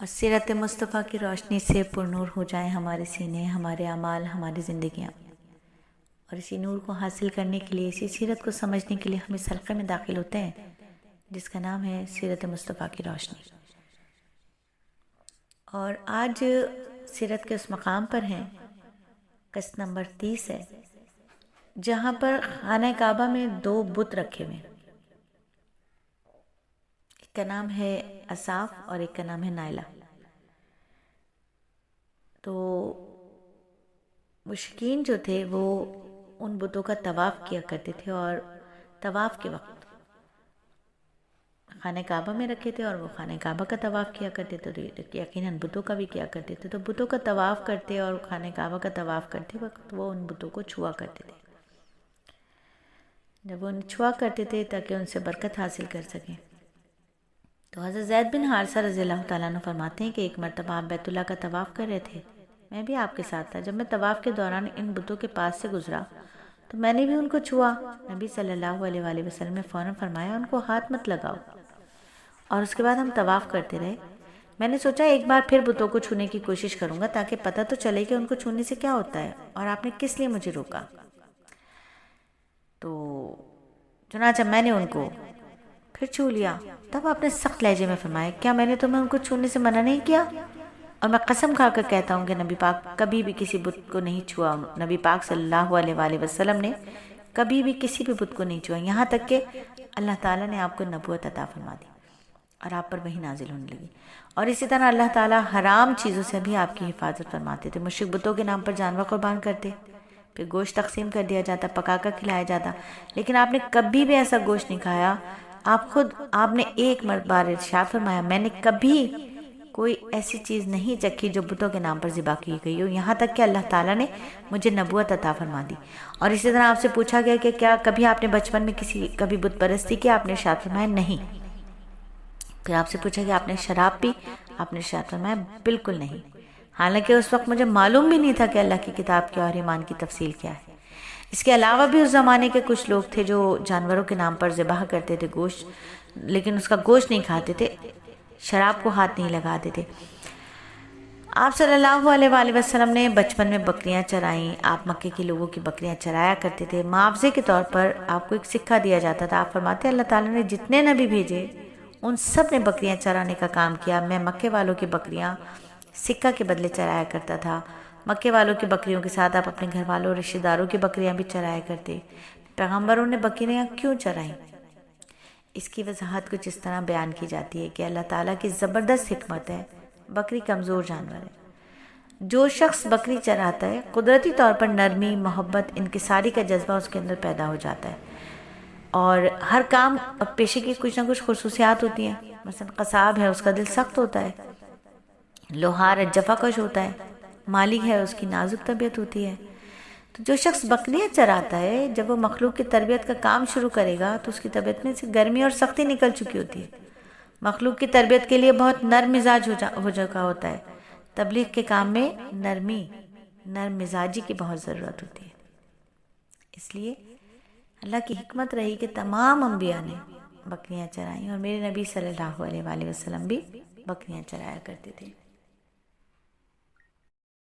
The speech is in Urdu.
اور سیرت مصطفیٰ کی روشنی سے پرنور ہو جائیں ہمارے سینے، ہمارے اعمال، ہماری زندگیاں۔ اور اسی نور کو حاصل کرنے کے لیے، اسی سیرت کو سمجھنے کے لیے ہم اس حلقے میں داخل ہوتے ہیں جس کا نام ہے سیرت مصطفیٰ کی روشنی۔ اور آج سیرت کے اس مقام پر ہیں، قسط نمبر 30 ہے، جہاں پر خانہ کعبہ میں 2 بت رکھے ہوئے ہیں۔ ایک کا نام ہے اصاف اور ایک کا نام ہے نائلہ۔ تو مشرکین جو تھے وہ ان بتوں کا طواف کیا کرتے تھے، اور طواف کے وقت خانہ کعبہ میں رکھے تھے اور وہ خانہ کعبہ کا طواف کیا کرتے تھے، تو یقیناً بتوں کا بھی کیا کرتے تھے۔ تو بتوں کا طواف کرتے اور خانہ کعبہ کا طواف کرتے وقت وہ ان بتوں کو چھوا کرتے تھے۔ جب وہ انہیں چھوا کرتے تھے تاکہ ان سے برکت حاصل کر سکیں، تو حضرت زید بن حارثہ رضی اللہ تعالیٰ عنہ فرماتے ہیں کہ ایک مرتبہ آپ بیت اللہ کا طواف کر رہے تھے، میں بھی آپ کے ساتھ تھا۔ جب میں طواف کے دوران ان بتوں کے پاس سے گزرا تو میں نے بھی ان کو چھوا۔ نبی صلی اللہ علیہ وآلہ وسلم نے فوراً فرمایا ان کو ہاتھ مت لگاؤ، اور اس کے بعد ہم طواف کرتے رہے۔ میں نے سوچا ایک بار پھر بتوں کو چھونے کی کوشش کروں گا تاکہ پتہ تو چلے کہ ان کو چھونے سے کیا ہوتا ہے، اور آپ نے کس لیے مجھے روکا۔ تو چنانچہ میں نے ان کو پھر چھو لیا۔ تب آپ نے سخت لہجے میں فرمایا، کیا میں نے تمہیں ان کو چھونے سے منع نہیں کیا؟ اور میں قسم کھا کر کہتا ہوں کہ نبی پاک کبھی بھی کسی بت کو نہیں چھوا۔ نبی پاک صلی اللہ علیہ وآلہ وسلم نے کبھی بھی کسی بھی بت کو نہیں چھوا، یہاں تک کہ اللہ تعالیٰ نے آپ کو نبوت عطا فرما دی اور آپ پر وحی نازل ہونے لگی۔ اور اسی طرح اللہ تعالیٰ حرام چیزوں سے بھی آپ کی حفاظت فرماتے تھے۔ مشرک بتوں کے نام پر جانور قربان کرتے، پھر گوشت تقسیم کر دیا جاتا، پکا کر کھلایا جاتا، لیکن آپ نے کبھی بھی ایسا گوشت نہیں کھایا۔ آپ نے ایک بار ارشاد فرمایا، میں نے کبھی کوئی ایسی چیز نہیں چکھی جو بتوں کے نام پر ذبح کی گئی ہو، یہاں تک کہ اللہ تعالیٰ نے مجھے نبوت عطا فرما دی۔ اور اسی طرح آپ سے پوچھا گیا کہ کیا کبھی آپ نے بچپن میں کبھی بت پرستی کی؟ آپ نے ارشاد فرمایا نہیں۔ پھر آپ سے پوچھا کہ آپ نے شراب پی؟ آپ نے ارشاد فرمایا بالکل نہیں، حالانکہ اس وقت مجھے معلوم بھی نہیں تھا کہ اللہ کی کتاب کیا اور ایمان کی تفصیل کیا ہے۔ اس کے علاوہ بھی اس زمانے کے کچھ لوگ تھے جو جانوروں کے نام پر ذبح کرتے تھے گوشت، لیکن اس کا گوشت نہیں کھاتے تھے، شراب کو ہاتھ نہیں لگاتے تھے۔ آپ صلی اللہ علیہ وآلہ وسلم نے بچپن میں بکریاں چرائیں، آپ مکے کے لوگوں کی بکریاں چرایا کرتے تھے۔ معاوضے کے طور پر آپ کو ایک سکہ دیا جاتا تھا۔ آپ فرماتے اللہ تعالیٰ نے جتنے نبی بھیجے ان سب نے بکریاں چرانے کا کام کیا، میں مکے والوں کی بکریاں سکہ کے بدلے چرایا کرتا تھا۔ مکے والوں کی بکریوں کے ساتھ آپ اپنے گھر والوں اور رشتہ داروں کی بکریاں بھی چرایا کرتے۔ پیغمبروں نے بکریاں کیوں چرائیں؟ اس کی وضاحت کچھ اس طرح بیان کی جاتی ہے کہ اللہ تعالیٰ کی زبردست حکمت ہے، بکری کمزور جانور ہے۔ جو شخص بکری چراتا ہے قدرتی طور پر نرمی، محبت، انکساری کا جذبہ اس کے اندر پیدا ہو جاتا ہے، اور ہر کام اور پیشے کی کچھ نہ کچھ خصوصیات ہوتی ہیں۔ مثلا قصاب ہے، اس کا دل سخت ہوتا ہے، لوہار ہے، جفا کش ہوتا ہے، مالک ہے، اس کی نازک طبیعت ہوتی ہے۔ تو جو شخص بکریاں چراتا ہے جب وہ مخلوق کی تربیت کا کام شروع کرے گا تو اس کی طبیعت میں سے گرمی اور سختی نکل چکی ہوتی ہے۔ مخلوق کی تربیت کے لیے بہت نرم مزاج ہو چکا ہوتا ہے۔ تبلیغ کے کام میں نرم مزاجی کی بہت ضرورت ہوتی ہے۔ اس لیے اللہ کی حکمت رہی کہ تمام انبیاء نے بکریاں چرائیں، اور میرے نبی صلی اللہ علیہ وآلہ وسلم بھی بکریاں چرایا کرتے تھے۔